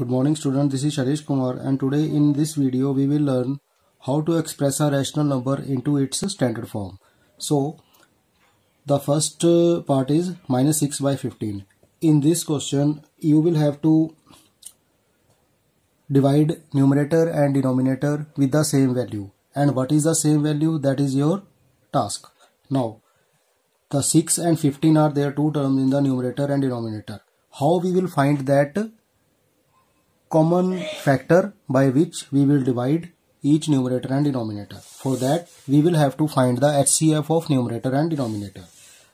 Good morning students, this is Sharish Kumar and today in this video we will learn how to express a rational number into its standard form. So the first part is minus 6 by 15. In this question you will have to divide numerator and denominator with the same value. And what is the same value? That is your task. Now the 6 and 15 are there two terms in the numerator and denominator. How we will find that common factor by which we will divide each numerator and denominator? For that we will have to find the HCF of numerator and denominator.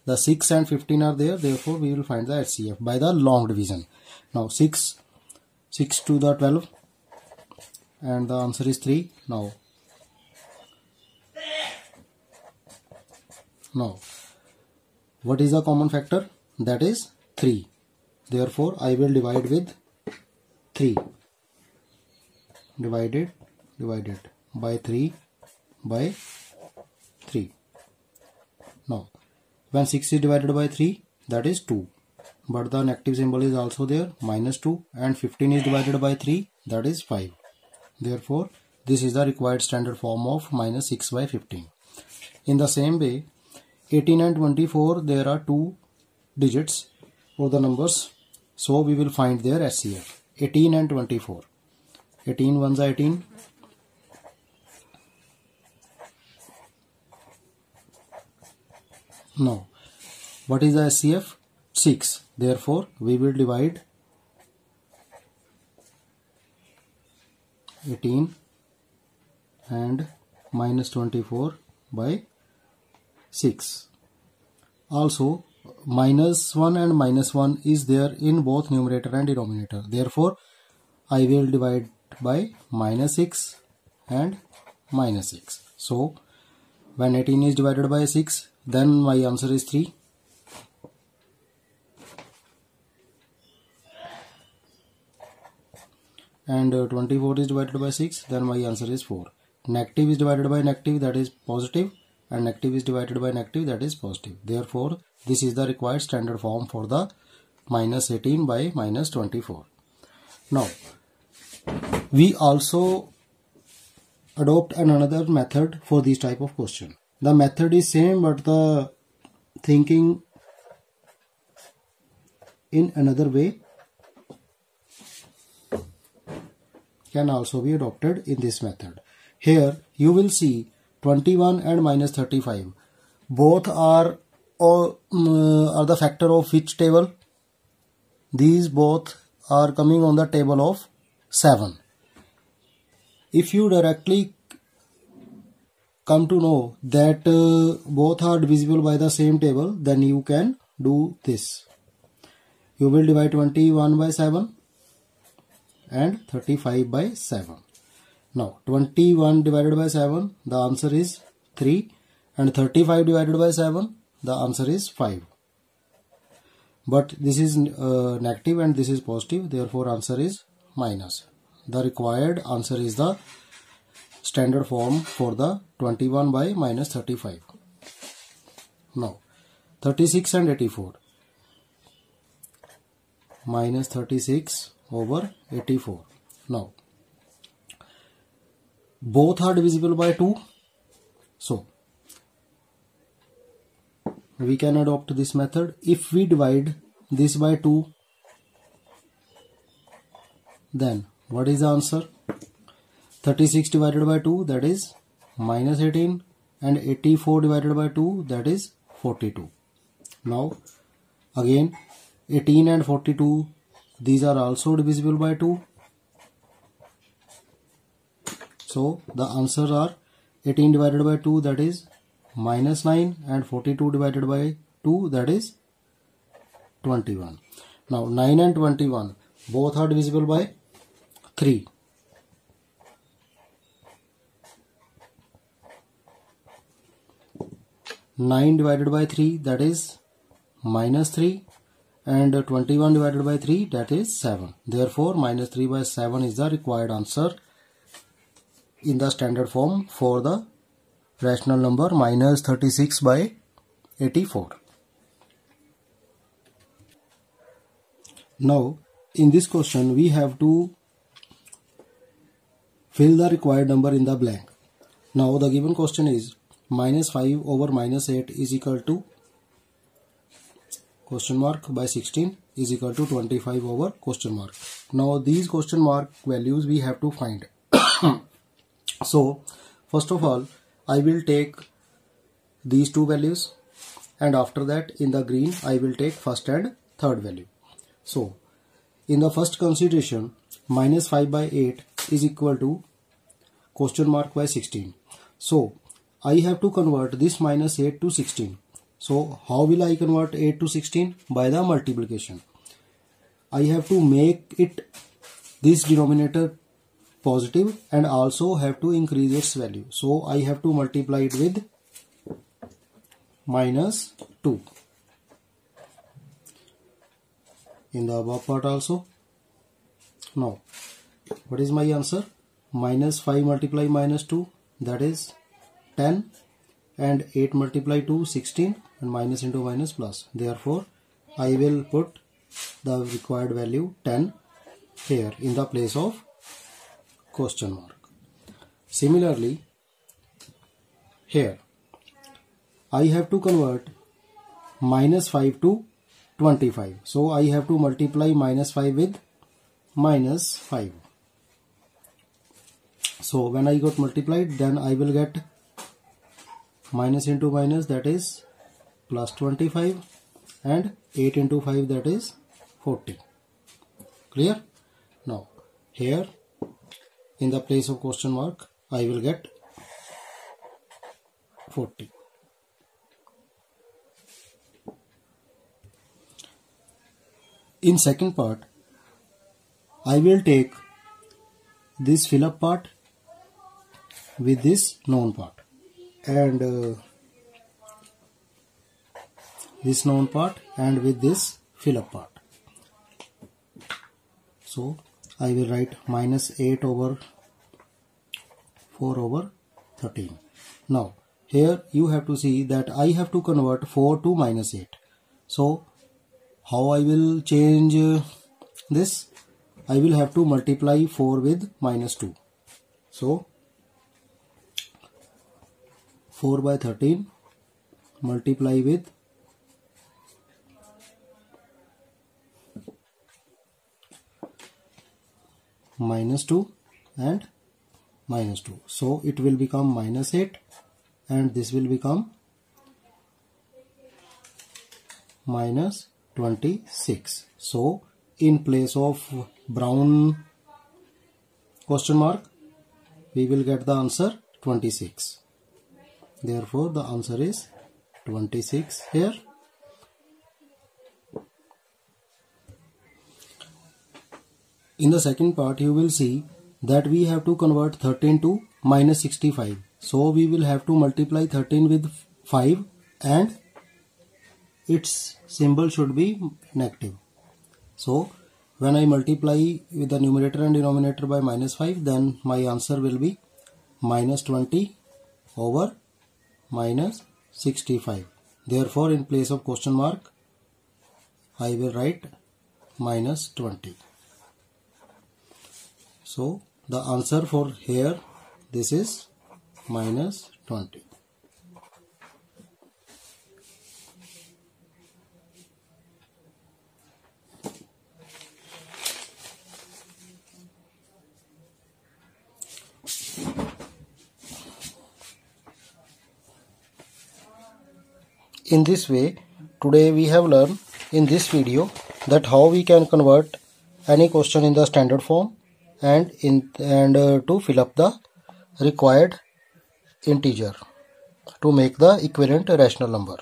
The 6 and 15 are there, therefore we will find the HCF by the long division. Now 6 to the 12 and the answer is 3. Now what is the common factor? That is 3. Therefore I will divide with 3 divided by 3 by 3. Now when 6 is divided by 3, that is 2, but the negative symbol is also there, minus 2, and 15 is divided by 3, that is 5. Therefore this is the required standard form of minus 6 by 15. In the same way 18 and 24, there are two digits for the numbers, so we will find their HCF. 18 and 24. 18 ones are 18. Now, what is the HCF? 6. Therefore, we will divide 18 and minus 24 by 6. Also, minus 1 and minus 1 is there in both numerator and denominator. Therefore, I will divide by minus 6 and minus 6. So, when 18 is divided by 6, then my answer is 3. And 24 is divided by 6, then my answer is 4. Negative is divided by negative, that is positive. And negative is divided by negative, that is positive. Therefore, this is the required standard form for the minus 18 by minus 24. Now, we also adopt another method for this type of question. The method is same, but the thinking in another way can also be adopted in this method. Here you will see 21 and minus 35. Both are the factor of which table? These both are coming on the table of 7. If you directly come to know that both are divisible by the same table, then you can do this. You will divide 21 by 7 and 35 by 7. Now 21 divided by 7, the answer is 3, and 35 divided by 7, the answer is 5. But this is negative and this is positive, therefore answer is minus. The required answer is the standard form for the 21 by minus 35. Now 36 and 84. Minus 36 over 84. Now both are divisible by 2, so we can adopt this method. If we divide this by 2, then what is the answer? 36 divided by 2, that is minus 18, and 84 divided by 2, that is 42. Now again 18 and 42, these are also divisible by 2. So the answers are 18 divided by 2, that is minus 9, and 42 divided by 2, that is 21. Now 9 and 21 both are divisible by 3. Nine divided by 3, that is minus 3, and 21 divided by 3, that is 7. Therefore minus 3 by 7 is the required answer in the standard form for the rational number minus 36 by 84. Now in this question we have to Fill the required number in the blank. Now the given question is minus 5 over minus 8 is equal to question mark by 16 is equal to 25 over question mark. Now these question mark values we have to find. So first of all I will take these two values, and after that in the green I will take first and third value. So in the first consideration, minus 5 by 8 is equal to question mark by 16. So I have to convert this minus 8 to 16. So how will I convert 8 to 16? By the multiplication. I have to make it this denominator positive and also have to increase its value. So I have to multiply it with minus 2 in the above part also. Now what is my answer? Minus 5 multiply minus 2, that is 10, and 8 multiply 2, 16, and minus into minus plus. Therefore I will put the required value 10 here in the place of question mark. Similarly here I have to convert minus 5 to 25. So I have to multiply minus 5 with minus 5. So when I got multiplied, then I will get minus into minus, that is plus 25, and 8 into 5, that is 40. Clear? Now here in the place of question mark I will get 40. In second part I will take this fill up part with this known part, and this known part and with this fill up part. So I will write minus 8 over 4 over 13. Now here you have to see that I have to convert 4 to minus 8. So how I will change this? I will have to multiply 4 with minus 2. So 4 by 13 multiply with minus 2 and minus 2. So it will become minus 8 and this will become minus 26. So in place of brown question mark we will get the answer 26. Therefore the answer is 26 here. In the second part you will see that we have to convert 13 to minus 65. So we will have to multiply 13 with 5 and its symbol should be negative. So when I multiply with the numerator and denominator by minus 5, then my answer will be minus 20 over minus 65. Therefore in place of question mark I will write minus 20. So the answer for here, this is minus 20. In this way, today we have learned in this video that how we can convert any question in the standard form and to fill up the required integer to make the equivalent rational number.